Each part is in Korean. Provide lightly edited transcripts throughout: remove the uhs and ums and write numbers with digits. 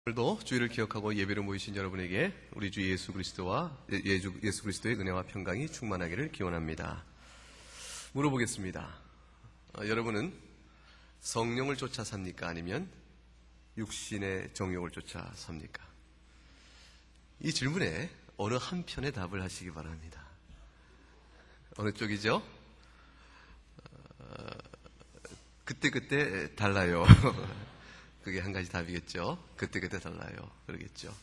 오늘도 주일을 기억하고 예배로 모이신 여러분에게 우리 주 예수 그리스도의 은혜와 평강이 충만하기를 기원합니다. 물어보겠습니다. 여러분은 성령을 쫓아 삽니까? 아니면 육신의 정욕을 쫓아 삽니까? 이 질문에 어느 한편의 답을 하시기 바랍니다. 어느 쪽이죠? 그때 달라요. 그게 한 가지 답이겠죠. 그때 달라요. 그러겠죠.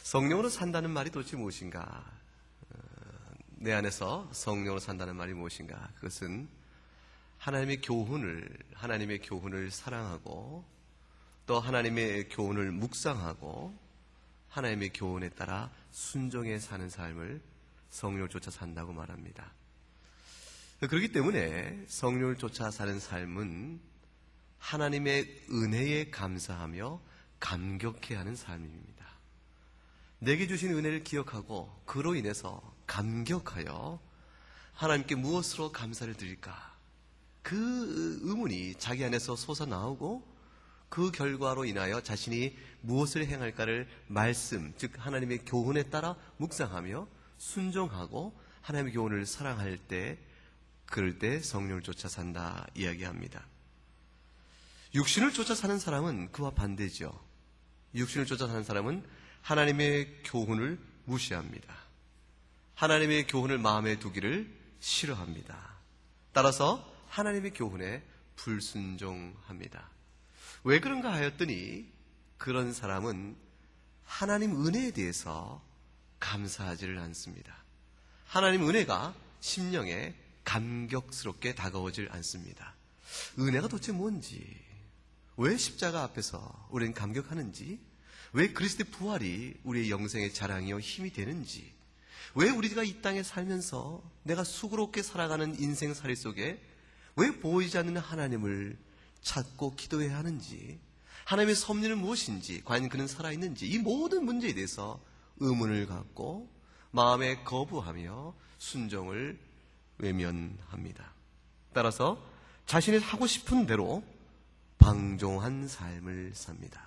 성령으로 산다는 말이 도대체 무엇인가? 내 안에서 성령으로 산다는 말이 무엇인가? 그것은 하나님의 교훈을 사랑하고 또 하나님의 교훈을 묵상하고 하나님의 교훈에 따라 순종해 사는 삶을 성령을 쫓아 산다고 말합니다. 그렇기 때문에 성령을 쫓아 사는 삶은 하나님의 은혜에 감사하며 감격해 하는 삶입니다. 내게 주신 은혜를 기억하고 그로 인해서 감격하여 하나님께 무엇으로 감사를 드릴까? 그 의문이 자기 안에서 솟아나오고 그 결과로 인하여 자신이 무엇을 행할까를 말씀, 즉 하나님의 교훈에 따라 묵상하며 순종하고 하나님의 교훈을 사랑할 때, 그럴 때 성령을 쫓아 산다 이야기합니다. 육신을 쫓아 사는 사람은 그와 반대죠. 육신을 쫓아 사는 사람은 하나님의 교훈을 무시합니다. 하나님의 교훈을 마음에 두기를 싫어합니다. 따라서 하나님의 교훈에 불순종합니다. 왜 그런가 하였더니 그런 사람은 하나님 은혜에 대해서 감사하지를 않습니다. 하나님 은혜가 심령에 감격스럽게 다가오질 않습니다. 은혜가 도대체 뭔지, 왜 십자가 앞에서 우리는 감격하는지, 왜 그리스도의 부활이 우리의 영생의 자랑이요 힘이 되는지, 왜 우리가 이 땅에 살면서 내가 수고롭게 살아가는 인생살이 속에 왜 보이지 않는 하나님을 찾고 기도해야 하는지, 하나님의 섭리는 무엇인지, 과연 그는 살아있는지, 이 모든 문제에 대해서 의문을 갖고 마음에 거부하며 순종을 외면합니다. 따라서 자신이 하고 싶은 대로 방종한 삶을 삽니다.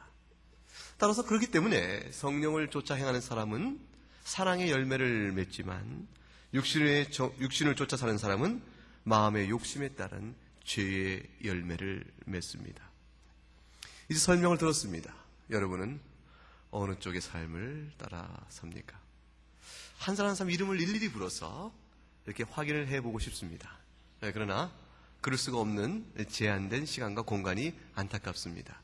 따라서 그렇기 때문에 성령을 쫓아 행하는 사람은 사랑의 열매를 맺지만 육신을 쫓아 사는 사람은 마음의 욕심에 따른 죄의 열매를 맺습니다. 이제 설명을 들었습니다. 여러분은 어느 쪽의 삶을 따라 삽니까? 한 사람 한 사람 이름을 일일이 불어서 이렇게 확인을 해보고 싶습니다. 그러나 그럴 수가 없는 제한된 시간과 공간이 안타깝습니다.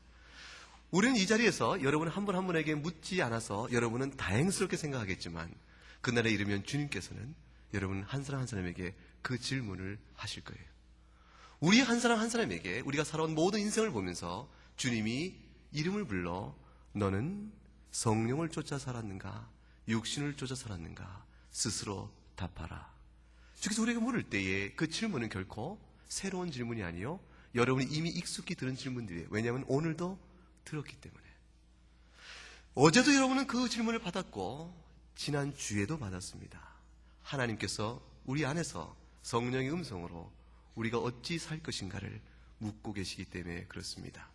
우리는 이 자리에서 여러분 한 분 한 분에게 묻지 않아서 여러분은 다행스럽게 생각하겠지만 그날에 이르면 주님께서는 여러분 한 사람 한 사람에게 그 질문을 하실 거예요. 우리 한 사람 한 사람에게 우리가 살아온 모든 인생을 보면서 주님이 이름을 불러 너는 성령을 쫓아 살았는가? 육신을 쫓아 살았는가? 스스로 답하라. 주께서 우리에게 물을 때에 그 질문은 결코 새로운 질문이 아니요 여러분이 이미 익숙히 들은 질문들이에요. 왜냐하면 오늘도 들었기 때문에. 어제도 여러분은 그 질문을 받았고 지난 주에도 받았습니다. 하나님께서 우리 안에서 성령의 음성으로 우리가 어찌 살 것인가를 묻고 계시기 때문에 그렇습니다.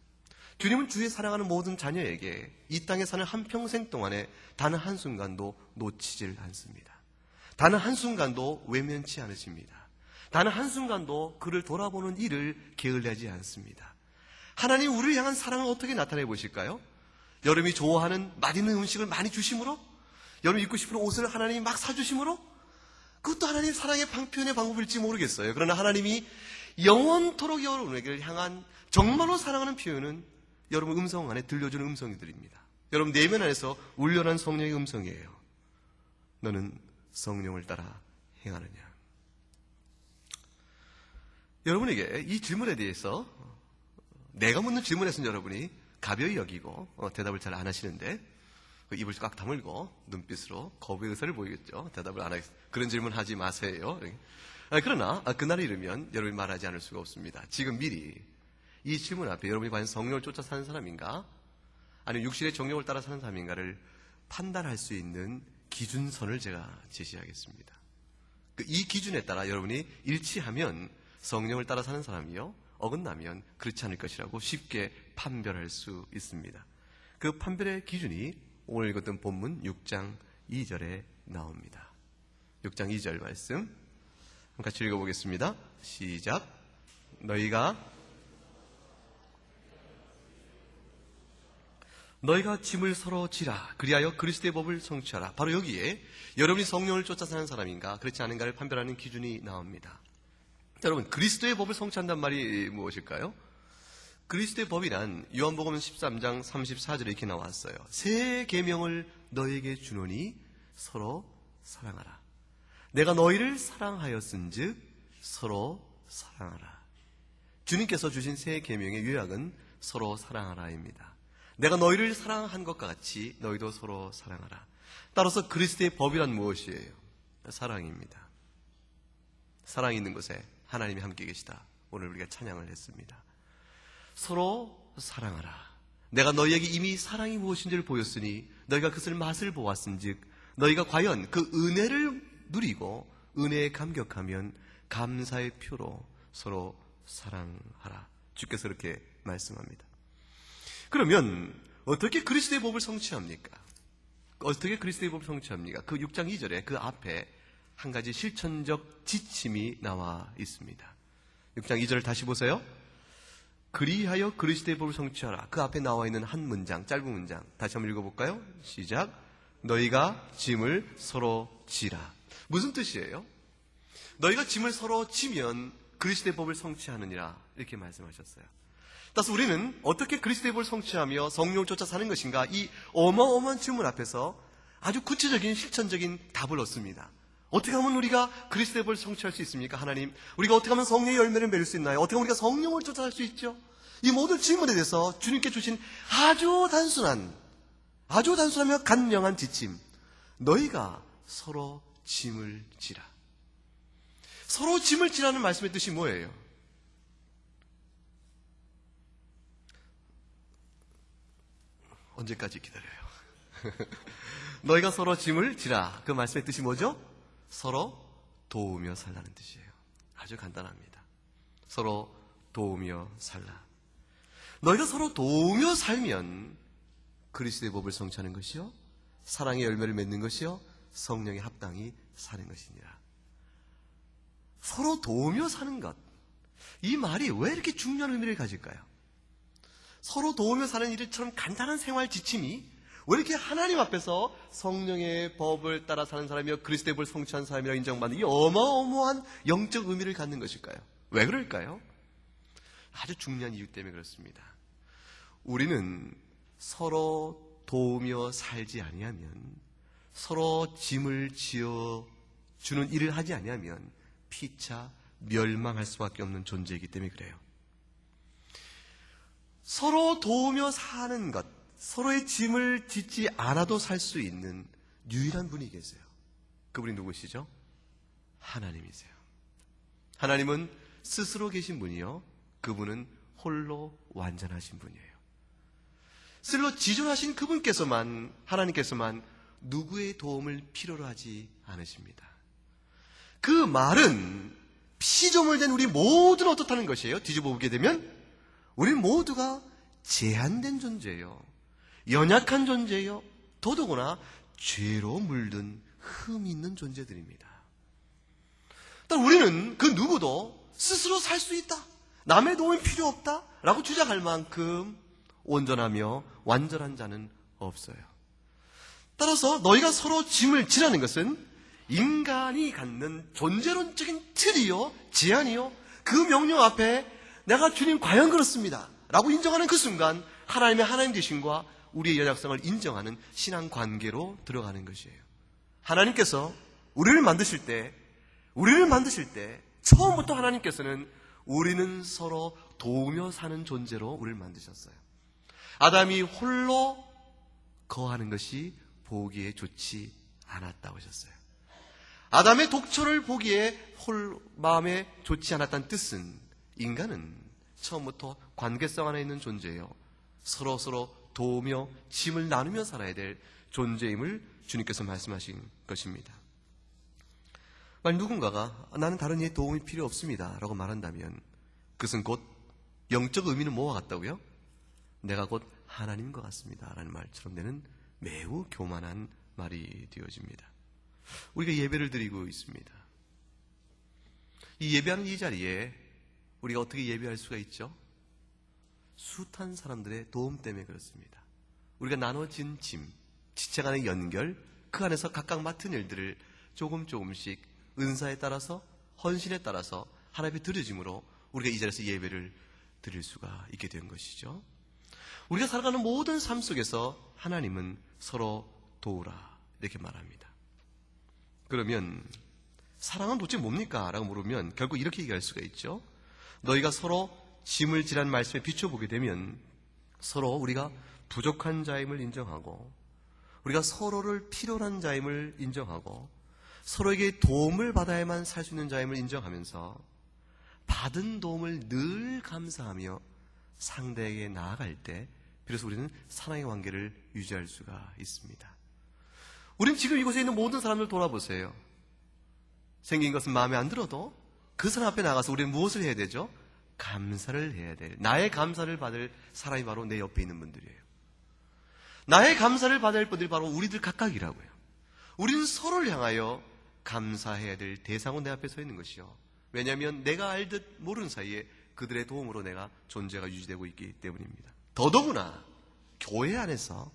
주님은 주의 사랑하는 모든 자녀에게 이 땅에 사는 한평생 동안에 단 한순간도 놓치질 않습니다. 단 한순간도 외면치 않으십니다. 단 한순간도 그를 돌아보는 일을 게을리하지 않습니다. 하나님 우리를 향한 사랑을 어떻게 나타내 보실까요? 여러분이 좋아하는 맛있는 음식을 많이 주심으로? 여러분이 입고 싶은 옷을 하나님이 막 사주심으로? 그것도 하나님 사랑의 표현의 방법일지 모르겠어요. 그러나 하나님이 영원토록 여러분에게 향한 정말로 사랑하는 표현은 여러분 음성 안에 들려주는 음성들입니다. 여러분 내면 안에서 울려난 성령의 음성이에요. 너는 성령을 따라 행하느냐? 여러분에게 이 질문에 대해서 내가 묻는 질문에서는 여러분이 가벼이 여기고 대답을 잘 안 하시는데 입을 꽉 다물고 눈빛으로 거부의 의사를 보이겠죠. 대답을 안 하겠습니다. 그런 질문 하지 마세요. 그러나 그날에 이르면 여러분이 말하지 않을 수가 없습니다. 지금 미리 이 질문 앞에 여러분이 과연 성령을 쫓아 사는 사람인가 아니면 육신의 정욕을 따라 사는 사람인가를 판단할 수 있는 기준선을 제가 제시하겠습니다. 이 기준에 따라 여러분이 일치하면 성령을 따라 사는 사람이요 어긋나면 그렇지 않을 것이라고 쉽게 판별할 수 있습니다. 그 판별의 기준이 오늘 읽었던 본문 6장 2절에 나옵니다. 6장 2절 말씀 같이 읽어보겠습니다. 시작. 너희가 짐을 서로 지라. 그리하여 그리스도의 법을 성취하라. 바로 여기에 여러분이 성령을 쫓아 사는 사람인가 그렇지 않은가를 판별하는 기준이 나옵니다. 여러분, 그리스도의 법을 성취한다는 말이 무엇일까요? 그리스도의 법이란 요한복음 13장 34절에 이렇게 나왔어요. 새 계명을 너에게 주노니 서로 사랑하라. 내가 너희를 사랑하였은즉 서로 사랑하라. 주님께서 주신 새 계명의 요약은 서로 사랑하라입니다. 내가 너희를 사랑한 것과 같이 너희도 서로 사랑하라. 따라서 그리스도의 법이란 무엇이에요? 사랑입니다. 사랑이 있는 곳에 하나님이 함께 계시다. 오늘 우리가 찬양을 했습니다. 서로 사랑하라. 내가 너희에게 이미 사랑이 무엇인지를 보였으니 너희가 그것을 맛을 보았은즉 너희가 과연 그 은혜를 누리고 은혜에 감격하면 감사의 표로 서로 사랑하라. 주께서 그렇게 말씀합니다. 그러면 어떻게 그리스도의 법을 성취합니까? 어떻게 그리스도의 법을 성취합니까? 그 6장 2절에 그 앞에 한 가지 실천적 지침이 나와 있습니다. 6장 2절을 다시 보세요. 그리하여 그리스도의 법을 성취하라. 그 앞에 나와 있는 한 문장, 짧은 문장 다시 한번 읽어볼까요? 시작. 너희가 짐을 서로 지라. 무슨 뜻이에요? 너희가 짐을 서로 지면 그리스도의 법을 성취하느니라 이렇게 말씀하셨어요. 따라서 우리는 어떻게 그리스도의 법을 성취하며 성령을 쫓아 사는 것인가, 이 어마어마한 질문 앞에서 아주 구체적인 실천적인 답을 얻습니다. 어떻게 하면 우리가 그리스도의 법을 성취할 수 있습니까? 하나님, 우리가 어떻게 하면 성령의 열매를 맺을 수 있나요? 어떻게 하면 우리가 성령을 쫓아갈 수 있죠? 이 모든 질문에 대해서 주님께 주신 아주 단순하며 간명한 지침, 너희가 서로 짐을 지라. 서로 짐을 지라는 말씀의 뜻이 뭐예요? 언제까지 기다려요? 너희가 서로 짐을 지라. 그 말씀의 뜻이 뭐죠? 서로 도우며 살라는 뜻이에요. 아주 간단합니다. 서로 도우며 살라. 너희가 서로 도우며 살면 그리스도의 법을 성취하는 것이요, 사랑의 열매를 맺는 것이요, 성령의 합당히 사는 것이니라. 서로 도우며 사는 것, 이 말이 왜 이렇게 중요한 의미를 가질까요? 서로 도우며 사는 일처럼 간단한 생활 지침이 왜 이렇게 하나님 앞에서 성령의 법을 따라 사는 사람이요 그리스도의 법을 성취한 사람이라 인정받는 이 어마어마한 영적 의미를 갖는 것일까요? 왜 그럴까요? 아주 중요한 이유 때문에 그렇습니다. 우리는 서로 도우며 살지 아니하면, 서로 짐을 지어 주는 일을 하지 아니하면 피차 멸망할 수밖에 없는 존재이기 때문에 그래요. 서로 도우며 사는 것, 서로의 짐을 짓지 않아도 살 수 있는 유일한 분이 계세요. 그분이 누구시죠? 하나님이세요. 하나님은 스스로 계신 분이요, 그분은 홀로 완전하신 분이에요. 스스로 지존하신 그분께서만, 하나님께서만 누구의 도움을 필요로 하지 않으십니다. 그 말은 피조물 된 우리 모두는 어떻다는 것이에요? 뒤집어 보게 되면 우리 모두가 제한된 존재예요. 연약한 존재예요. 더더구나 죄로 물든 흠이 있는 존재들입니다. 우리는 그 누구도 스스로 살 수 있다, 남의 도움이 필요 없다 라고 주장할 만큼 온전하며 완전한 자는 없어요. 따라서 너희가 서로 짐을 지라는 것은 인간이 갖는 존재론적인 틀이요, 제한이요, 그 명령 앞에 내가 주님 과연 그렇습니다 라고 인정하는 그 순간 하나님의 하나님 되심과 우리의 연약성을 인정하는 신앙 관계로 들어가는 것이에요. 하나님께서 우리를 만드실 때 처음부터 하나님께서는 우리는 서로 도우며 사는 존재로 우리를 만드셨어요. 아담이 홀로 거하는 것이 보기에 좋지 않았다고 하셨어요. 아담의 독초를 보기에 마음에 좋지 않았다는 뜻은 인간은 처음부터 관계성 안에 있는 존재예요. 서로 도우며 짐을 나누며 살아야 될 존재임을 주님께서 말씀하신 것입니다. 만약 누군가가 나는 다른 이의 도움이 필요 없습니다 라고 말한다면 그것은 곧 영적 의미는 뭐와 같다고요? 내가 곧 하나님과 같습니다 라는 말처럼 되는 매우 교만한 말이 되어집니다. 우리가 예배를 드리고 있습니다. 이 예배하는 이 자리에 우리가 어떻게 예배할 수가 있죠? 숱한 사람들의 도움 때문에 그렇습니다. 우리가 나눠진 짐, 지체 간의 연결, 그 안에서 각각 맡은 일들을 조금씩 은사에 따라서, 헌신에 따라서 하나님께 드려짐으로 우리가 이 자리에서 예배를 드릴 수가 있게 된 것이죠. 우리가 살아가는 모든 삶 속에서 하나님은 서로 도우라 이렇게 말합니다. 그러면 사랑은 도대체 뭡니까? 라고 물으면 결국 이렇게 얘기할 수가 있죠. 너희가 서로 짐을 지란 말씀에 비춰보게 되면 서로 우리가 부족한 자임을 인정하고 우리가 서로를 필요한 자임을 인정하고 서로에게 도움을 받아야만 살 수 있는 자임을 인정하면서 받은 도움을 늘 감사하며 상대에게 나아갈 때 비로소 우리는 사랑의 관계를 유지할 수가 있습니다. 우리는 지금 이곳에 있는 모든 사람들 돌아보세요. 생긴 것은 마음에 안 들어도 그 사람 앞에 나가서 우리는 무엇을 해야 되죠? 감사를 해야 될, 나의 감사를 받을 사람이 바로 내 옆에 있는 분들이에요. 나의 감사를 받아야 할 분들이 바로 우리들 각각이라고요. 우리는 서로를 향하여 감사해야 될 대상은 내 앞에 서 있는 것이요. 왜냐하면 내가 알듯 모르는 사이에 그들의 도움으로 내가 존재가 유지되고 있기 때문입니다. 더더구나 교회 안에서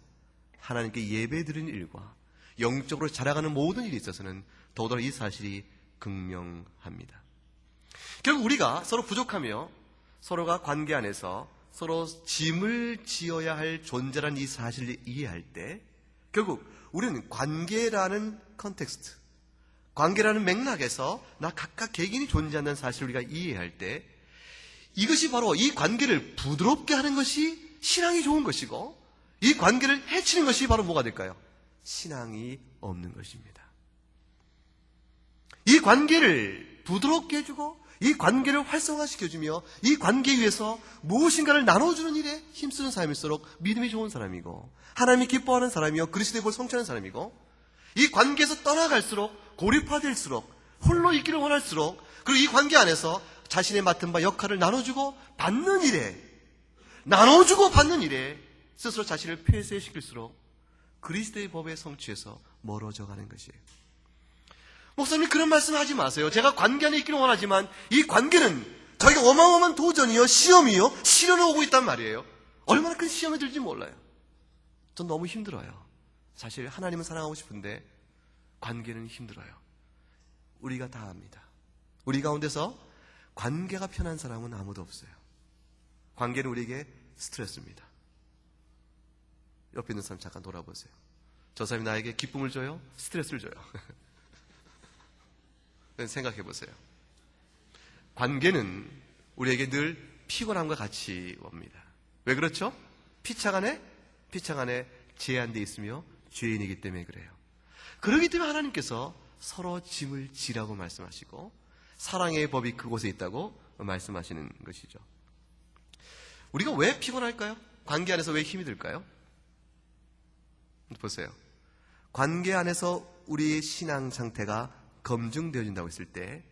하나님께 예배드리는 일과 영적으로 자라가는 모든 일에 있어서는 더더욱 이 사실이 극명합니다. 결국 우리가 서로 부족하며 서로가 관계 안에서 서로 짐을 지어야 할 존재라는 이 사실을 이해할 때 결국 우리는 관계라는 컨텍스트, 관계라는 맥락에서 나 각각 개개인이 존재한다는 사실을 우리가 이해할 때 이것이 바로 이 관계를 부드럽게 하는 것이 신앙이 좋은 것이고 이 관계를 해치는 것이 바로 뭐가 될까요? 신앙이 없는 것입니다. 이 관계를 부드럽게 해주고 이 관계를 활성화시켜주며 이 관계 위에서 무엇인가를 나눠주는 일에 힘쓰는 사람일수록 믿음이 좋은 사람이고 하나님이 기뻐하는 사람이요 그리스도의 볼 성취하는 사람이고 이 관계에서 떠나갈수록 고립화될수록 홀로 있기를 원할수록 그리고 이 관계 안에서 자신의 맡은 바 역할을 나눠주고 받는 일에 나눠주고 받는 일에 스스로 자신을 폐쇄시킬수록 그리스도의 법의 성취에서 멀어져 가는 것이에요. 목사님 그런 말씀 하지 마세요. 제가 관계 안에 있기를 원하지만 이 관계는 저희가 어마어마한 도전이요 시험이요 시련을 오고 있단 말이에요. 얼마나 큰 시험이 들지 몰라요. 전 너무 힘들어요. 사실 하나님은 사랑하고 싶은데 관계는 힘들어요. 우리가 다 압니다. 우리 가운데서 관계가 편한 사람은 아무도 없어요. 관계는 우리에게 스트레스입니다. 옆에 있는 사람 잠깐 돌아보세요. 저 사람이 나에게 기쁨을 줘요? 스트레스를 줘요? 생각해 보세요. 관계는 우리에게 늘 피곤함과 같이 옵니다. 왜 그렇죠? 피차 간에 제한되어 있으며 죄인이기 때문에 그래요. 그렇기 때문에 하나님께서 서로 짐을 지라고 말씀하시고 사랑의 법이 그곳에 있다고 말씀하시는 것이죠. 우리가 왜 피곤할까요? 관계 안에서 왜 힘이 들까요? 보세요. 관계 안에서 우리의 신앙 상태가 검증되어진다고 했을 때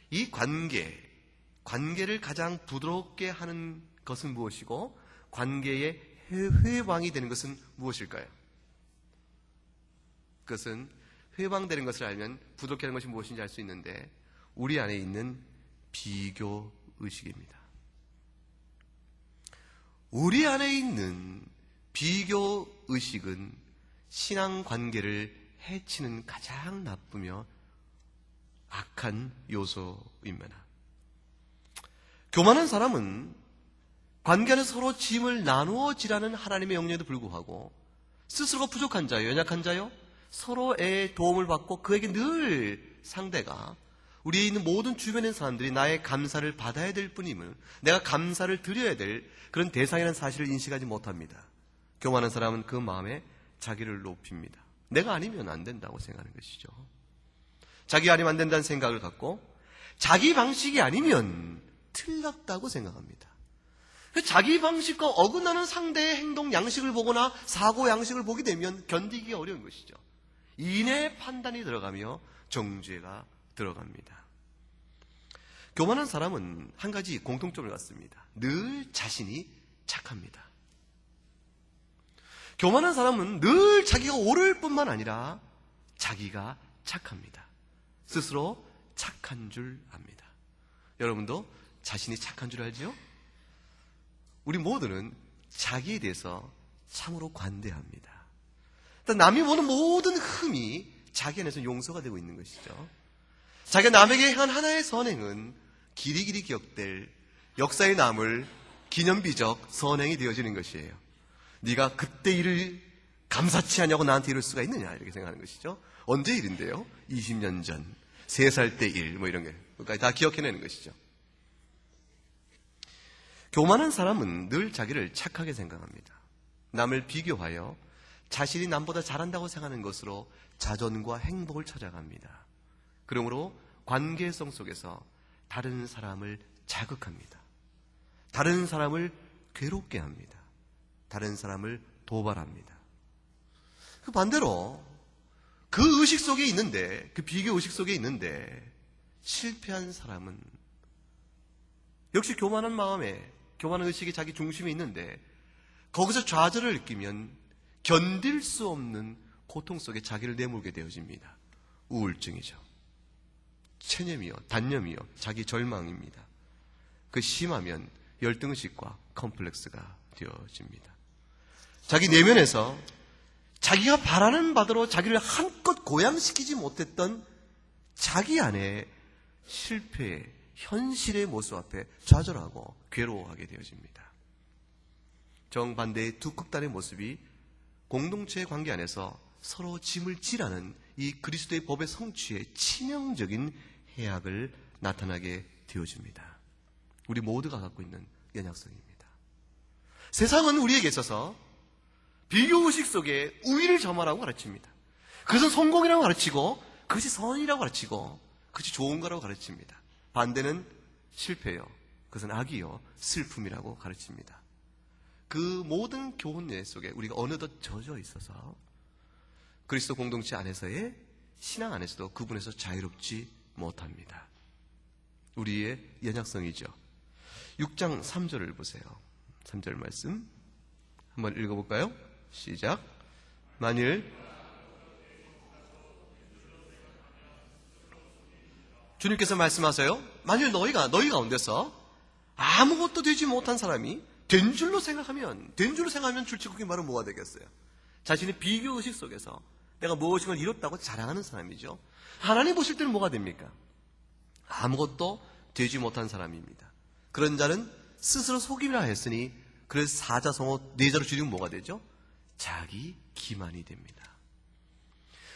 이 관계를 가장 부드럽게 하는 것은 무엇이고 관계의 회방이 되는 것은 무엇일까요? 그것은 회방되는 것을 알면 부드럽게 하는 것이 무엇인지 알 수 있는데 우리 안에 있는 비교의식입니다. 우리 안에 있는 비교의식은 신앙관계를 해치는 가장 나쁘며 악한 요소입니다. 교만한 사람은 관계 안에서 서로 짐을 나누어 지라는 하나님의 영역에도 불구하고 스스로가 부족한 자요, 연약한 자요, 서로의 도움을 받고 그에게 늘 상대가 우리에 있는 모든 주변의 사람들이 나의 감사를 받아야 될 뿐임을 내가 감사를 드려야 될 그런 대상이라는 사실을 인식하지 못합니다. 교만한 사람은 그 마음에 자기를 높입니다. 내가 아니면 안 된다고 생각하는 것이죠. 자기가 아니면 안 된다는 생각을 갖고 자기 방식이 아니면 틀렸다고 생각합니다. 자기 방식과 어긋나는 상대의 행동 양식을 보거나 사고 양식을 보게 되면 견디기가 어려운 것이죠. 인의 판단이 들어가며 정죄가 들어갑니다. 교만한 사람은 한 가지 공통점을 갖습니다. 늘 자신이 착합니다. 교만한 사람은 늘 자기가 옳을 뿐만 아니라 자기가 착합니다. 스스로 착한 줄 압니다. 여러분도 자신이 착한 줄 알죠? 우리 모두는 자기에 대해서 참으로 관대합니다. 남이 보는 모든 흠이 자기 안에서 용서가 되고 있는 것이죠. 자기가 남에게 한 하나의 선행은 길이길이 기억될 역사에 남을 기념비적 선행이 되어지는 것이에요. 네가 그때 일을 감사치 않냐고 나한테 이럴 수가 있느냐 이렇게 생각하는 것이죠. 언제 일인데요? 20년 전, 3살 때 일, 이런 게 그러니까 다 기억해내는 것이죠. 교만한 사람은 늘 자기를 착하게 생각합니다. 남을 비교하여 자신이 남보다 잘한다고 생각하는 것으로 자존과 행복을 찾아갑니다. 그러므로 관계성 속에서 다른 사람을 자극합니다. 다른 사람을 괴롭게 합니다. 다른 사람을 도발합니다. 그 반대로 그 의식 속에 있는데, 그 비교 의식 속에 있는데 실패한 사람은 역시 교만한 마음에, 교만한 의식이 자기 중심에 있는데 거기서 좌절을 느끼면 견딜 수 없는 고통 속에 자기를 내몰게 되어집니다. 우울증이죠. 체념이요, 단념이요, 자기 절망입니다. 그 심하면 열등의식과 컴플렉스가 되어집니다. 자기 내면에서 자기가 바라는 바대로 자기를 한껏 고양시키지 못했던 자기 안에 실패의 현실의 모습 앞에 좌절하고 괴로워하게 되어집니다. 정반대의 두 극단의 모습이 공동체의 관계 안에서 서로 짐을 지라는 이 그리스도의 법의 성취에 치명적인 해악을 나타나게 되어집니다. 우리 모두가 갖고 있는 연약성입니다. 세상은 우리에게 있어서 비교의식 속에 우위를 점하라고 가르칩니다. 그것은 성공이라고 가르치고 그것이 선이라고 가르치고 그것이 좋은 거라고 가르칩니다. 반대는 실패요, 그것은 악이요, 슬픔이라고 가르칩니다. 그 모든 교훈 속에 우리가 어느덧 젖어 있어서 그리스도 공동체 안에서의 신앙 안에서도 그분에서 자유롭지 못합니다. 우리의 연약성이죠. 6장 3절을 보세요. 3절 말씀 한번 읽어볼까요? 시작. 만일 주님께서 말씀하세요. 만일 너희 가운데서 아무것도 되지 못한 사람이 된 줄로 생각하면 출치국이 말은 뭐가 되겠어요? 자신의 비교의식 속에서 내가 무엇인가 이뤘다고 자랑하는 사람이죠. 하나님 보실 때는 뭐가 됩니까? 아무것도 되지 못한 사람입니다. 그런 자는 스스로 속임이라 했으니 그래서 사자성어 4자로 줄이면 뭐가 되죠? 자기 기만이 됩니다.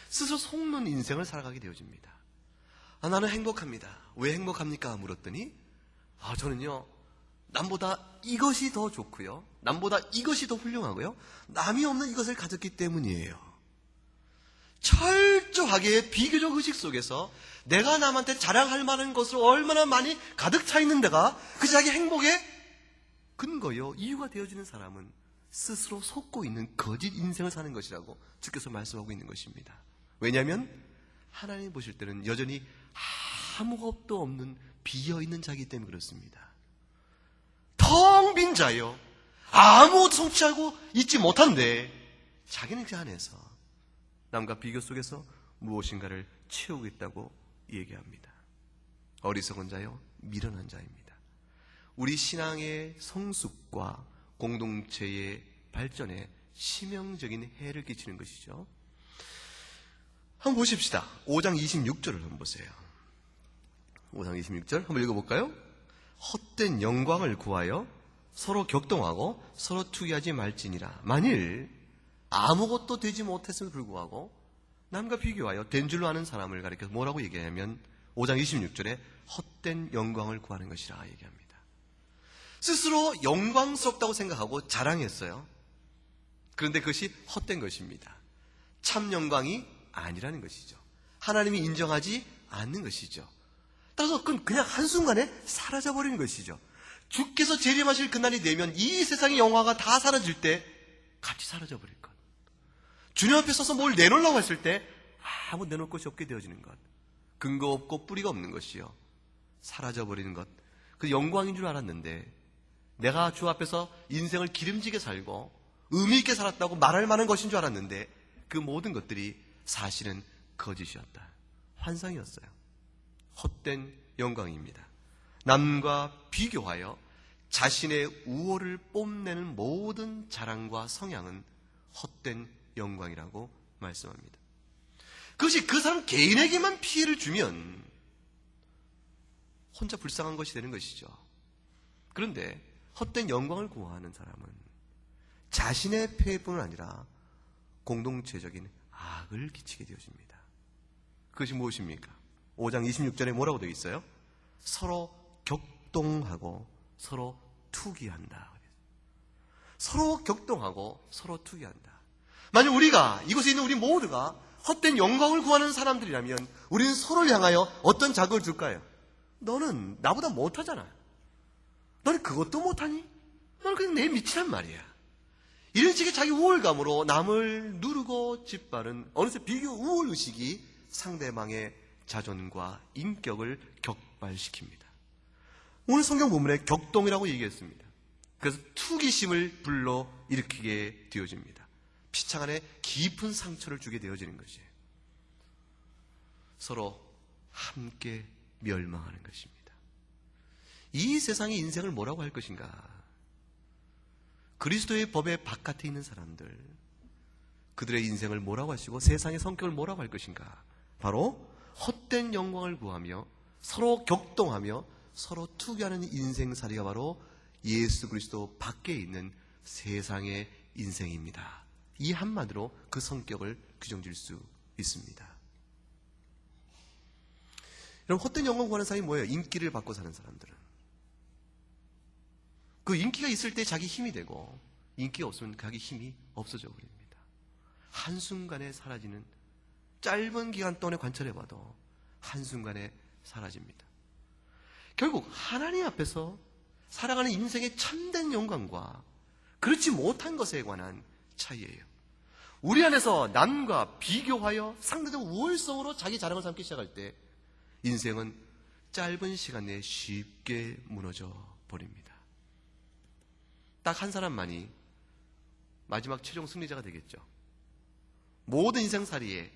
스스로 속는 인생을 살아가게 되어집니다. 나는 행복합니다. 왜 행복합니까? 물었더니 저는요 남보다 이것이 더 좋고요, 남보다 이것이 더 훌륭하고요, 남이 없는 이것을 가졌기 때문이에요. 철저하게 비교적 의식 속에서 내가 남한테 자랑할 만한 것으로 얼마나 많이 가득 차 있는 데가 그 자기 행복의 근거요, 이유가 되어지는 사람은 스스로 속고 있는 거짓 인생을 사는 것이라고 주께서 말씀하고 있는 것입니다. 왜냐하면 하나님 보실 때는 여전히 아무것도 없는 비어있는 자이기 때문에 그렇습니다. 텅 빈 자요, 아무것도 성취하고 있지 못한데 자기는 그 안에서 남과 비교 속에서 무엇인가를 채우고 있다고 얘기합니다. 어리석은 자요, 미련한 자입니다. 우리 신앙의 성숙과 공동체의 발전에 치명적인 해를 끼치는 것이죠. 한번 보십시다. 5장 26절을 한번 보세요. 5장 26절 한번 읽어볼까요? 헛된 영광을 구하여 서로 격동하고 서로 투기하지 말지니라. 만일 아무것도 되지 못했음에도 불구하고 남과 비교하여 된 줄로 아는 사람을 가리켜서 뭐라고 얘기하냐면 5장 26절에 헛된 영광을 구하는 것이라 얘기합니다. 스스로 영광스럽다고 생각하고 자랑했어요. 그런데 그것이 헛된 것입니다. 참 영광이 아니라는 것이죠. 하나님이 인정하지 않는 것이죠. 따라서 그건 그냥 한순간에 사라져버리는 것이죠. 주께서 재림하실 그날이 되면 이 세상의 영화가 다 사라질 때 같이 사라져버릴 것. 주님 앞에 서서 뭘 내놓으려고 했을 때 아무 내놓을 것이 없게 되어지는 것. 근거 없고 뿌리가 없는 것이요, 사라져버리는 것. 그 영광인 줄 알았는데 내가 주 앞에서 인생을 기름지게 살고 의미 있게 살았다고 말할 만한 것인 줄 알았는데 그 모든 것들이 사실은 거짓이었다. 환상이었어요. 헛된 영광입니다. 남과 비교하여 자신의 우월을 뽐내는 모든 자랑과 성향은 헛된 영광이라고 말씀합니다. 그것이 그 사람 개인에게만 피해를 주면 혼자 불쌍한 것이 되는 것이죠. 그런데 헛된 영광을 구하는 사람은 자신의 폐해뿐만 아니라 공동체적인 악을 끼치게 되어집니다. 그것이 무엇입니까? 5장 26절에 뭐라고 되어 있어요? 서로 격동하고 서로 투기한다. 서로 격동하고 서로 투기한다. 만약 우리가, 이곳에 있는 우리 모두가 헛된 영광을 구하는 사람들이라면 우리는 서로를 향하여 어떤 자극을 줄까요? 너는 나보다 못하잖아. 너는 그것도 못하니? 너는 그냥 내 밑이란 말이야. 이런 식의 자기 우월감으로 남을 누르고 짓밟은 어느새 비교 우월의식이 상대방의 자존과 인격을 격발시킵니다. 오늘 성경 본문에 격동이라고 얘기했습니다. 그래서 투기심을 불러일으키게 되어집니다. 피창 안에 깊은 상처를 주게 되어지는 것이에요. 서로 함께 멸망하는 것입니다. 이 세상의 인생을 뭐라고 할 것인가? 그리스도의 법의 바깥에 있는 사람들, 그들의 인생을 뭐라고 하시고 세상의 성격을 뭐라고 할 것인가? 바로 헛된 영광을 구하며 서로 격동하며 서로 투기하는 인생살이가 바로 예수 그리스도 밖에 있는 세상의 인생입니다. 이 한마디로 그 성격을 규정질 수 있습니다. 여러분, 헛된 영광 구하는 사람이 뭐예요? 인기를 받고 사는 사람들은. 그 인기가 있을 때 자기 힘이 되고 인기가 없으면 자기 힘이 없어져 버립니다. 한순간에 사라지는, 짧은 기간 동안에 관찰해봐도 한순간에 사라집니다. 결국 하나님 앞에서 살아가는 인생의 참된 영광과 그렇지 못한 것에 관한 차이예요. 우리 안에서 남과 비교하여 상대적 우월성으로 자기 자랑을 삼기 시작할 때 인생은 짧은 시간 내에 쉽게 무너져 버립니다. 딱 한 사람만이 마지막 최종 승리자가 되겠죠. 모든 인생살이에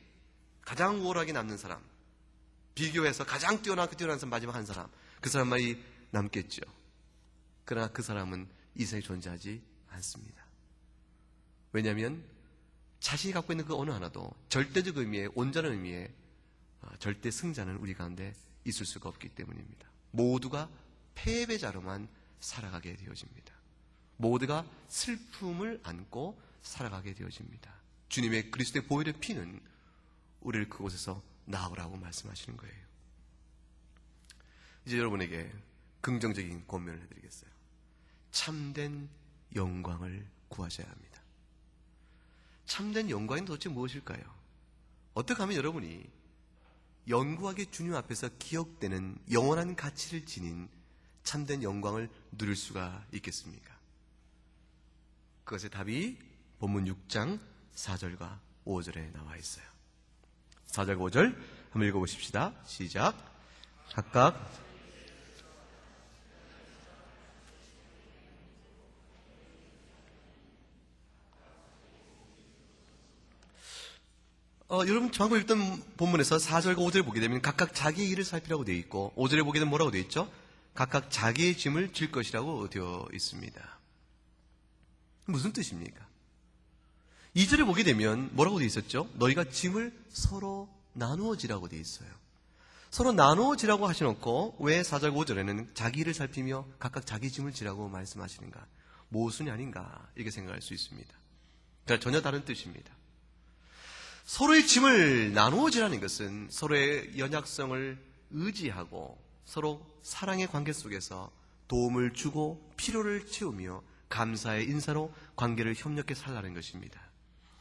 가장 우월하게 남는 사람, 비교해서 가장 뛰어난 사람, 마지막 한 사람, 그 사람만이 남겠죠. 그러나 그 사람은 이 세상에 존재하지 않습니다. 왜냐하면 자신이 갖고 있는 그 어느 하나도 절대적 의미의, 온전한 의미의 절대 승자는 우리 가운데 있을 수가 없기 때문입니다. 모두가 패배자로만 살아가게 되어집니다. 모두가 슬픔을 안고 살아가게 되어집니다. 주님의 그리스도의 보혈의 피는 우리를 그곳에서 나오라고 말씀하시는 거예요. 이제 여러분에게 긍정적인 권면을 해드리겠어요. 참된 영광을 구하셔야 합니다. 참된 영광이 도대체 무엇일까요? 어떻게 하면 여러분이 영구하게 주님 앞에서 기억되는 영원한 가치를 지닌 참된 영광을 누릴 수가 있겠습니까? 그것의 답이 본문 6장 4절과 5절에 나와 있어요. 4절 5절 한번 읽어보십시다. 시작. 각각 여러분 방금 읽던 본문에서 4절과 5절을 보게 되면 각각 자기의 일을 살피라고 되어 있고 5절에 보게 되면 뭐라고 되어 있죠? 각각 자기의 짐을 질 것이라고 되어 있습니다. 무슨 뜻입니까? 2절에 보게 되면 뭐라고 되어 있었죠? 너희가 짐을 서로 나누어 지라고 되어 있어요. 서로 나누어 지라고 하셔놓고 왜 4절 5절에는 자기 일을 살피며 각각 자기 짐을 지라고 말씀하시는가? 모순이 아닌가 이렇게 생각할 수 있습니다. 그러나 전혀 다른 뜻입니다. 서로의 짐을 나누어 지라는 것은 서로의 연약성을 의지하고 서로 사랑의 관계 속에서 도움을 주고 필요를 채우며 감사의 인사로 관계를 협력해 살라는 것입니다.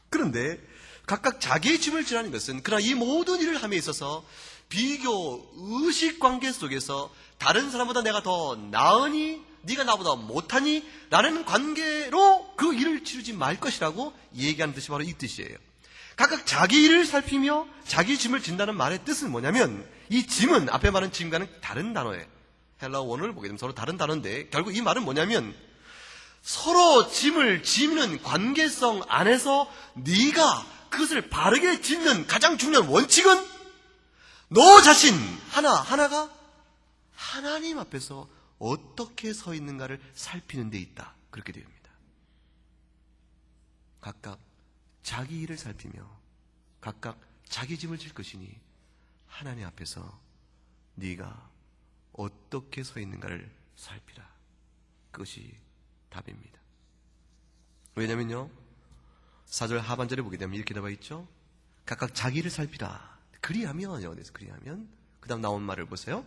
그런데 각각 자기의 짐을 지라는 것은 그러나 이 모든 일을 함에 있어서 비교, 의식 관계 속에서 다른 사람보다 내가 더 나으니 네가 나보다 못하니 라는 관계로 그 일을 치르지 말 것이라고 얘기하는 뜻이 바로 이 뜻이에요. 각각 자기 일을 살피며 자기 짐을 진다는 말의 뜻은 뭐냐면 이 짐은 앞에 말한 짐과는 다른 단어예요. 헬라어 원어를 보게 되면 서로 다른 단어인데 결국 이 말은 뭐냐면 서로 짐을 짓는 관계성 안에서 네가 그것을 바르게 짓는 가장 중요한 원칙은 너 자신 하나하나가 하나님 앞에서 어떻게 서 있는가를 살피는 데 있다. 그렇게 됩니다. 각각 자기 일을 살피며 각각 자기 짐을 질 것이니 하나님 앞에서 네가 어떻게 서 있는가를 살피라. 그것이 답입니다. 왜냐면요, 4절 하반절에 보게 되면 이렇게 나와 있죠. 각각 자기를 살피라. 그리하면, 어디서 그리하면, 그 다음 나온 말을 보세요.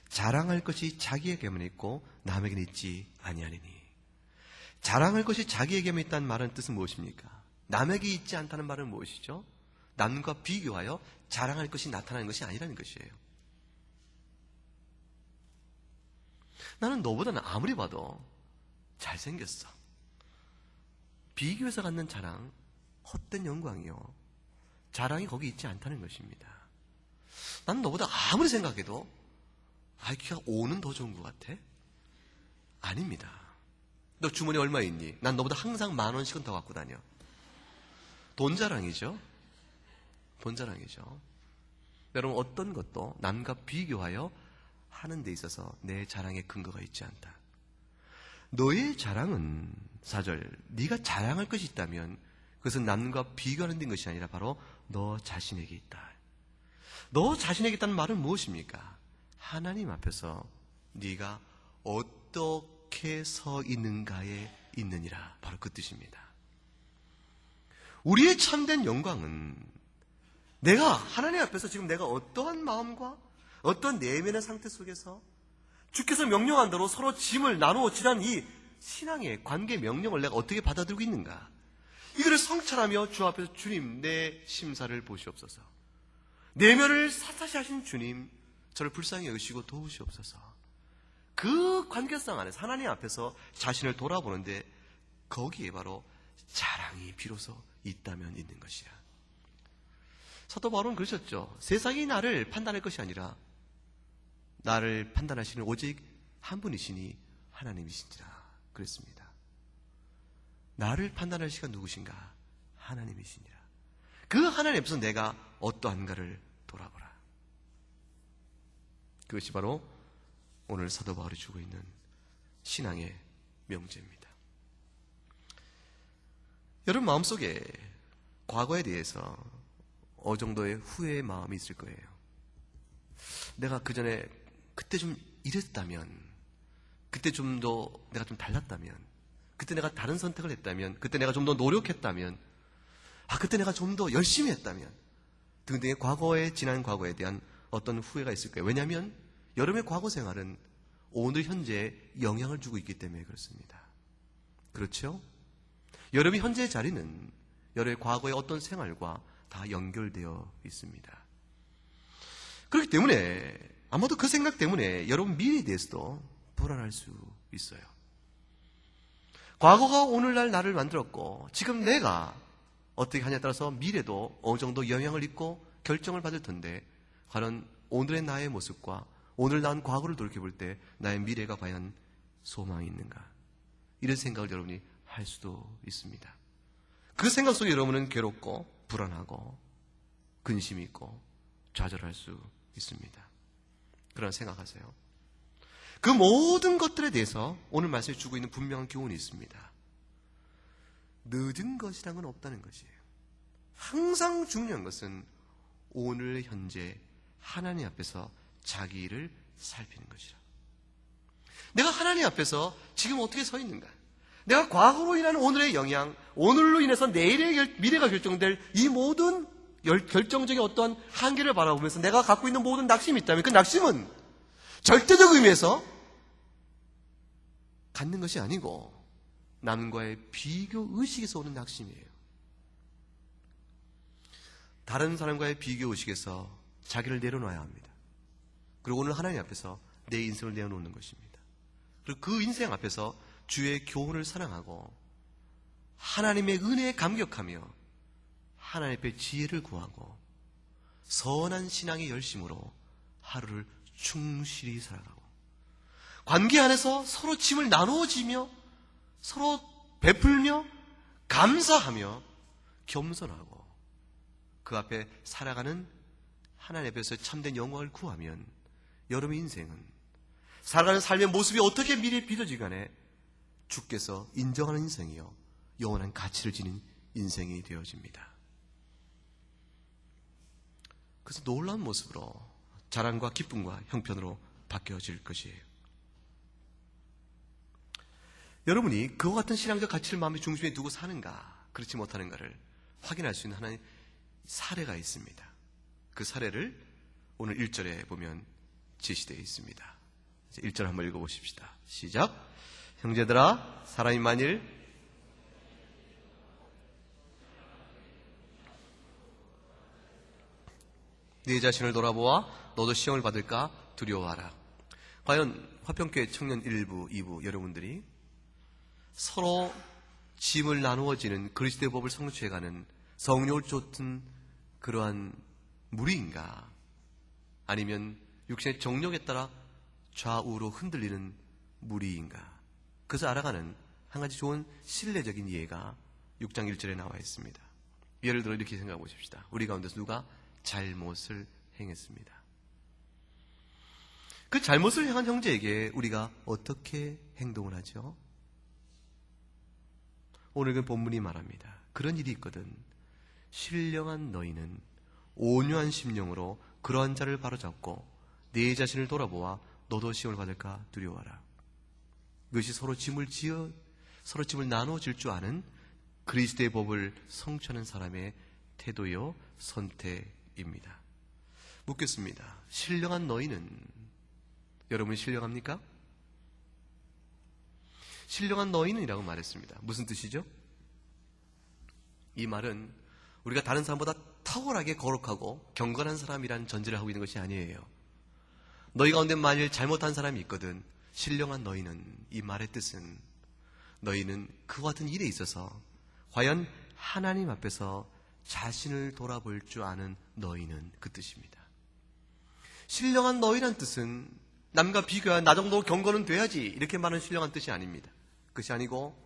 자랑할 것이 자기에게만 있고 남에게는 있지 아니하니니. 자랑할 것이 자기에게만 있다는 말은 뜻은 무엇입니까? 남에게 있지 않다는 말은 무엇이죠? 남과 비교하여 자랑할 것이 나타나는 것이 아니라는 것이에요. 나는 너보다는 아무리 봐도 잘생겼어. 비교해서 갖는 자랑, 헛된 영광이요. 자랑이 거기 있지 않다는 것입니다. 나는 너보다 아무리 생각해도 IQ가 5는 더 좋은 것 같아? 아닙니다. 너 주머니 얼마 있니? 난 너보다 항상 10,000원씩은 더 갖고 다녀. 돈 자랑이죠. 돈 자랑이죠. 여러분, 어떤 것도 남과 비교하여 하는 데 있어서 내 자랑의 근거가 있지 않다. 너의 자랑은 4절, 네가 자랑할 것이 있다면 그것은 남과 비교하는 데 것이 아니라 바로 너 자신에게 있다. 너 자신에게 있다는 말은 무엇입니까? 하나님 앞에서 네가 어떻게 서 있는가에 있느니라. 바로 그 뜻입니다. 우리의 참된 영광은 내가 하나님 앞에서 지금 내가 어떠한 마음과 어떤 내면의 상태 속에서 주께서 명령한 대로 서로 짐을 나누어 지난 이 신앙의 관계 명령을 내가 어떻게 받아들이고 있는가. 이거를 성찰하며 주 앞에서 주님, 내 심사를 보시옵소서. 내면을 사사시 하신 주님, 저를 불쌍히 여기시고 도우시옵소서. 그 관계성 안에서 하나님 앞에서 자신을 돌아보는데 거기에 바로 자랑이 비로소 있다면 있는 것이야. 사도 바울은 그러셨죠. 세상이 나를 판단할 것이 아니라 나를 판단하시는 오직 한 분이시니 하나님이신지라 그랬습니다. 나를 판단할 시가 누구신가? 하나님이시니라. 그 하나님 앞에서 내가 어떠한가를 돌아보라. 그것이 바로 오늘 사도 바울이 주고 있는 신앙의 명제입니다. 여러분 마음속에 과거에 대해서 어느 정도의 후회의 마음이 있을 거예요. 내가 그 전에 그때 좀 이랬다면, 그때 좀 더 내가 좀 달랐다면, 그때 내가 다른 선택을 했다면, 그때 내가 좀 더 노력했다면, 그때 내가 좀 더 열심히 했다면 등등의 과거에, 지난 과거에 대한 어떤 후회가 있을 거예요. 왜냐하면 여러분의 과거 생활은 오늘 현재에 영향을 주고 있기 때문에 그렇습니다. 그렇죠? 여러분의 현재의 자리는 여러분의 과거의 어떤 생활과 다 연결되어 있습니다. 그렇기 때문에 아마도 그 생각 때문에 여러분 미래에 대해서도 불안할 수 있어요. 과거가 오늘날 나를 만들었고 지금 내가 어떻게 하냐에 따라서 미래도 어느 정도 영향을 입고 결정을 받을 텐데 과연 오늘의 나의 모습과 오늘 난 과거를 돌이켜볼 때 나의 미래가 과연 소망이 있는가? 이런 생각을 여러분이 할 수도 있습니다. 그 생각 속에 여러분은 괴롭고 불안하고 근심이 있고 좌절할 수 있습니다. 그런 생각하세요. 그 모든 것들에 대해서 오늘 말씀에 주고 있는 분명한 교훈이 있습니다. 늦은 것이란 건 없다는 것이에요. 항상 중요한 것은 오늘 현재 하나님 앞에서 자기 일을 살피는 것이라. 내가 하나님 앞에서 지금 어떻게 서 있는가? 내가 과거로 인한 오늘의 영향, 오늘로 인해서 내일의 미래가 결정될 이 모든 결정적인 어떠한 한계를 바라보면서 내가 갖고 있는 모든 낙심이 있다면 그 낙심은 절대적 의미에서 갖는 것이 아니고 남과의 비교 의식에서 오는 낙심이에요. 다른 사람과의 비교 의식에서 자기를 내려놔야 합니다. 그리고 오늘 하나님 앞에서 내 인생을 내어놓는 것입니다. 그리고 그 인생 앞에서 주의 교훈을 사랑하고 하나님의 은혜에 감격하며 하나님 앞에 지혜를 구하고 선한 신앙의 열심으로 하루를 충실히 살아가고 관계 안에서 서로 짐을 나누어지며 서로 베풀며 감사하며 겸손하고 그 앞에 살아가는 하나님 앞에서 참된 영광을 구하면 여러분의 인생은 살아가는 삶의 모습이 어떻게 미래에 빚어지기 간에 주께서 인정하는 인생이요 영원한 가치를 지닌 인생이 되어집니다. 그래서 놀라운 모습으로 자랑과 기쁨과 형편으로 바뀌어질 것이에요. 여러분이 그와 같은 신앙적 가치를 마음의 중심에 두고 사는가 그렇지 못하는가를 확인할 수 있는 하나의 사례가 있습니다. 그 사례를 오늘 1절에 보면 제시되어 있습니다. 1절 한번 읽어보십시다. 시작. 형제들아 사람이 만일 네 자신을 돌아보아 너도 시험을 받을까 두려워하라. 과연 화평교회 청년 1부, 2부 여러분들이 서로 짐을 나누어지는 그리스도의 법을 성취해가는 성령을 쫓은 그러한 무리인가? 아니면 육신의 정욕에 따라 좌우로 흔들리는 무리인가? 그래서 알아가는 한 가지 좋은 신뢰적인 이해가 6장 1절에 나와 있습니다. 예를 들어 이렇게 생각해 보십시다. 우리 가운데서 누가 잘못을 행했습니다. 그 잘못을 행한 형제에게 우리가 어떻게 행동을 하죠? 오늘 그 본문이 말합니다. 그런 일이 있거든. 신령한 너희는 온유한 심령으로 그러한 자를 바로잡고 네 자신을 돌아보아 너도 시험을 받을까 두려워하라. 이것이 서로 짐을 나누어 질 줄 아는 그리스도의 법을 성취하는 사람의 태도요 선택입니다. 묻겠습니다. 신령한 너희는 여러분이 신령합니까? 신령한 너희는이라고 말했습니다. 무슨 뜻이죠? 이 말은 우리가 다른 사람보다 탁월하게 거룩하고 경건한 사람이라는 전제를 하고 있는 것이 아니에요. 너희 가운데 만일 잘못한 사람이 있거든 신령한 너희는 이 말의 뜻은 너희는 그와 같은 일에 있어서 과연 하나님 앞에서 자신을 돌아볼 줄 아는 너희는 그 뜻입니다. 신령한 너희란 뜻은 남과 비교한 나 정도 경건은 돼야지 이렇게 말하는 신령한 뜻이 아닙니다. 그것이 아니고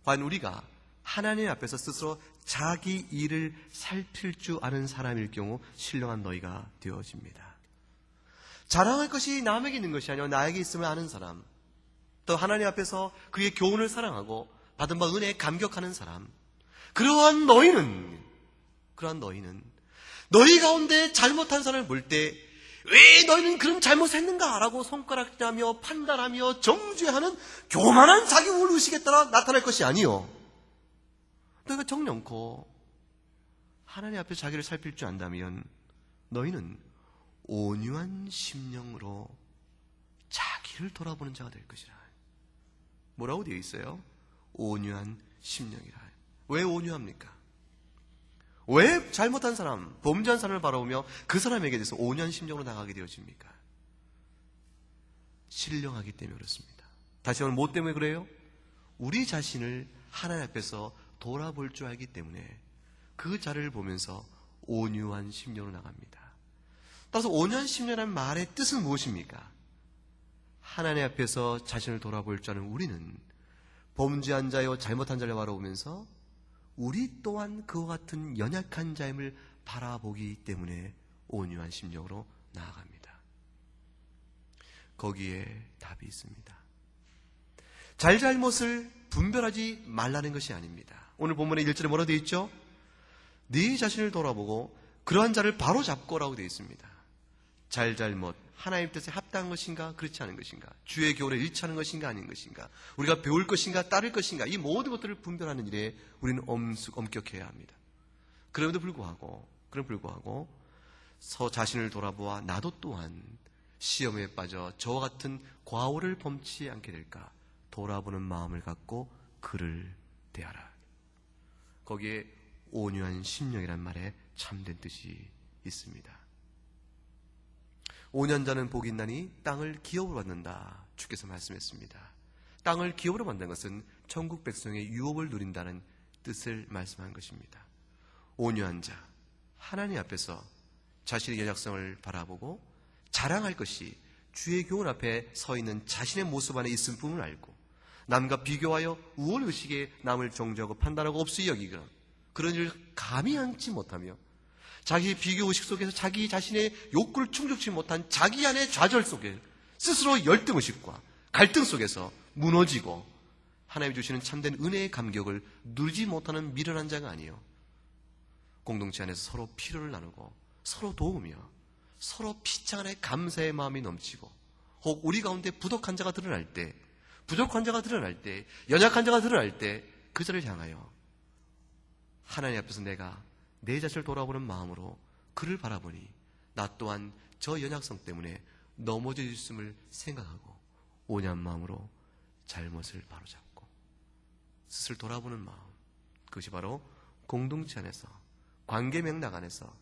과연 우리가 하나님 앞에서 스스로 자기 일을 살필 줄 아는 사람일 경우 신령한 너희가 되어집니다. 자랑할 것이 남에게 있는 것이 아니라 나에게 있음을 아는 사람, 또 하나님 앞에서 그의 교훈을 사랑하고 받은 바 은혜에 감격하는 사람, 그러한 너희는 너희 가운데 잘못한 사람을 볼 때 왜 너희는 그런 잘못을 했는가? 라고 손가락질하며 판단하며 정죄하는 교만한 자기 의식에 따라 나타날 것이 아니요. 너희가 정령코 하나님 앞에 자기를 살필 줄 안다면 너희는 온유한 심령으로 자기를 돌아보는 자가 될 것이라. 뭐라고 되어 있어요? 온유한 심령이라. 왜 온유합니까? 왜 잘못한 사람, 범죄한 사람을 바라보며 그 사람에게 대해서 온유한 심령으로 나가게 되어집니까? 신령하기 때문에 그렇습니다. 다시 한번 뭐 때문에 그래요? 우리 자신을 하나님 앞에서 돌아볼 줄 알기 때문에 그 자를 보면서 온유한 심령으로 나갑니다. 따라서 온유한 심령이라는 말의 뜻은 무엇입니까? 하나님 앞에서 자신을 돌아볼 줄 아는 우리는 범죄한 자요 잘못한 자를 바라보면서 우리 또한 그와 같은 연약한 자임을 바라보기 때문에 온유한 심령으로 나아갑니다. 거기에 답이 있습니다. 잘못을 분별하지 말라는 것이 아닙니다. 오늘 본문의 1절에 뭐라고 되어 있죠? 네 자신을 돌아보고 그러한 자를 바로잡고라고 되어 있습니다. 잘못, 하나님 뜻에 합당한 것인가 그렇지 않은 것인가, 주의 교훈에 일치하는 것인가 아닌 것인가, 우리가 배울 것인가 따를 것인가, 이 모든 것들을 분별하는 일에 우리는 엄격해야 합니다. 그럼에도 불구하고 자신을 돌아보아 나도 또한 시험에 빠져 저와 같은 과오를 범치 않게 될까 돌아보는 마음을 갖고 그를 대하라. 거기에 온유한 심령이란 말에 참된 뜻이 있습니다. 5년 자는 복이 있나니 땅을 기업으로 받는다. 주께서 말씀했습니다. 땅을 기업으로 받는 것은 천국 백성의 유업을 누린다는 뜻을 말씀한 것입니다. 온유한 자, 하나님 앞에서 자신의 연약성을 바라보고 자랑할 것이 주의 교훈 앞에 서 있는 자신의 모습 안에 있음뿐을 알고 남과 비교하여 우월의식에 남을 정죄하고 판단하고 없이 여기거나 그런 일을 감히 안지 못하며 자기의 비교의식 속에서 자기 자신의 욕구를 충족치 못한 자기 안의 좌절 속에 스스로 열등의식과 갈등 속에서 무너지고 하나님이 주시는 참된 은혜의 감격을 누리지 못하는 미련한 자가 아니에요. 공동체 안에서 서로 필요를 나누고 서로 도우며 서로 피차 안에 감사의 마음이 넘치고 혹 우리 가운데 부족한 자가 드러날 때 연약한 자가 드러날 때 그 자를 향하여 하나님 앞에서 내가 내 자신을 돌아보는 마음으로 그를 바라보니 나 또한 저 연약성 때문에 넘어져 있음을 생각하고 온유한 마음으로 잘못을 바로잡고 스스로 돌아보는 마음, 그것이 바로 공동체 안에서 관계 맥락 안에서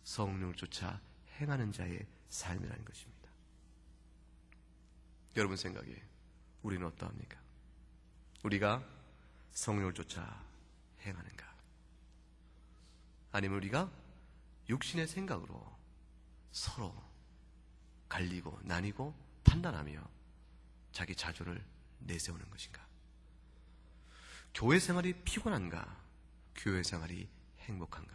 성령을 쫓아 행하는 자의 삶이라는 것입니다. 여러분 생각에 우리는 어떠합니까? 우리가 성령을 쫓아 행하는가? 아니면 우리가 육신의 생각으로 서로 갈리고 나뉘고 판단하며 자기 자존을 내세우는 것인가? 교회 생활이 피곤한가? 교회 생활이 행복한가?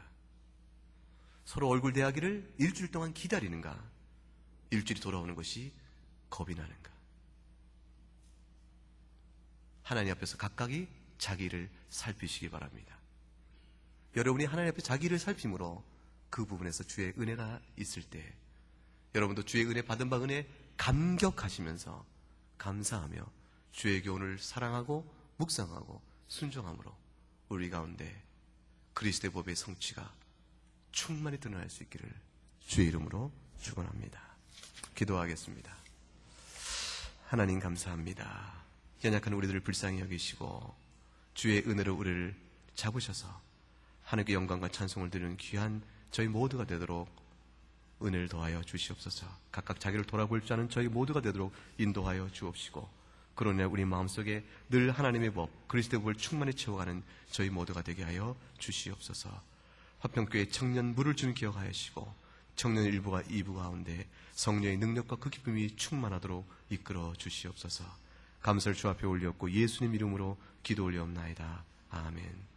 서로 얼굴 대하기를 일주일 동안 기다리는가? 일주일이 돌아오는 것이 겁이 나는가? 하나님 앞에서 각각이 자기를 살피시기 바랍니다. 여러분이 하나님 앞에 자기를 살핌으로 그 부분에서 주의 은혜가 있을 때 여러분도 주의 은혜 받은 바 은혜 감격하시면서 감사하며 주의 교훈을 사랑하고 묵상하고 순종함으로 우리 가운데 그리스도의 법의 성취가 충만히 드러날 수 있기를 주의 이름으로 축원합니다. 기도하겠습니다. 하나님 감사합니다. 연약한 우리들을 불쌍히 여기시고 주의 은혜로 우리를 잡으셔서 하나님께 영광과 찬송을 드리는 귀한 저희 모두가 되도록 은혜를 더하여 주시옵소서. 각각 자기를 돌아볼 줄 아는 저희 모두가 되도록 인도하여 주옵시고 그러나 우리 마음속에 늘 하나님의 법, 그리스도의 법을 충만히 채워가는 저희 모두가 되게 하여 주시옵소서. 화평교회 청년 물을 주는 기억하시고 청년 1부가 2부 가운데 성령의 능력과 그 기쁨이 충만하도록 이끌어 주시옵소서. 감사를 주 앞에 올렸고 예수님 이름으로 기도 올려옵나이다. 아멘.